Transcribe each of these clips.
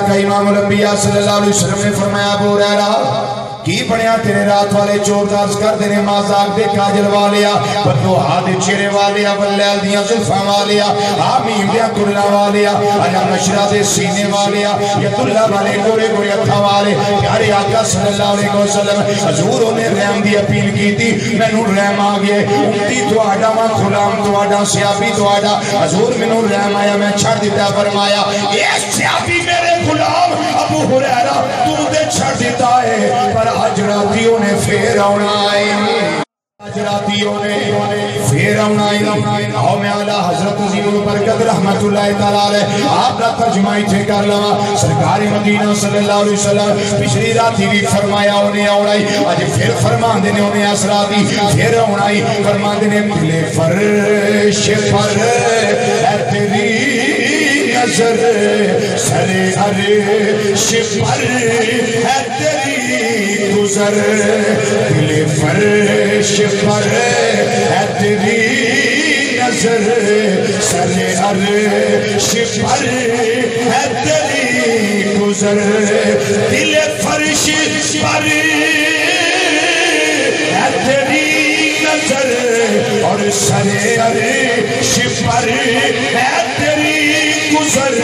کہ امام الانبیاء صلی اللہ علیہ وسلم نے فرمایا ابو ہریرہ کی بڑھیا تیرے رات والے چور دارز کر دینے مازاق دے کاجل والیا بدو ہاتھ چیرے والیا واللیل دیاں ظلفہ والیا آمین دیاں کرنا والیا آیا مشرہ دے سینے والیا ید اللہ والے گورے گورے اتھا والے پیارے آقا صلی اللہ علیہ وسلم حضوروں نے رحم دی اپیل کی تھی میں نور رحم آگئے امتی تو آڈا ماں غلام تو آڈا سیابی تو آڈا حضور میں نور رحم آیا میں چھڑ دیتا فرمایا یہ سیابی میرے غلام ابو ہریرہ تو دے چھڑ دیتا ہے پر اجراتیوں نے پھر آنا آئے اجراتیوں نے پھر آنا آئے آؤ میں اعلیٰ حضرت عظیم البرکت رحمت اللہ تعالیٰ علیہ آپ کا ترجمائی تھے کر لما سرکار مدینہ صلی اللہ علیہ وسلم پچھلی راتی بھی فرمایا انہیں آؤنائی آج پھر فرمان دینے انہیں اسراتی پھر آؤنائی فرمان دینے پلے فرش پر اے تیری نظر سر عرش پر ہے تیری گزر دل فرش پر ہے تیری نظر سر عرش پر ہے تیری گزر دل فرش پر ہے تیری نظر اور سر عرش پر ہے تیری گزر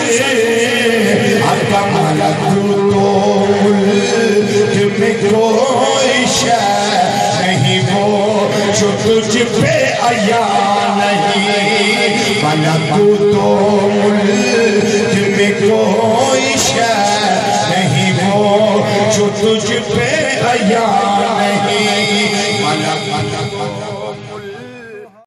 آقا ملک تو ملک میں کوئی شے نہیں وہ جو تجھ پہ آیا نہیں ملک تو ملک میں کوئی شے نہیں وہ جو تجھ پہ آیا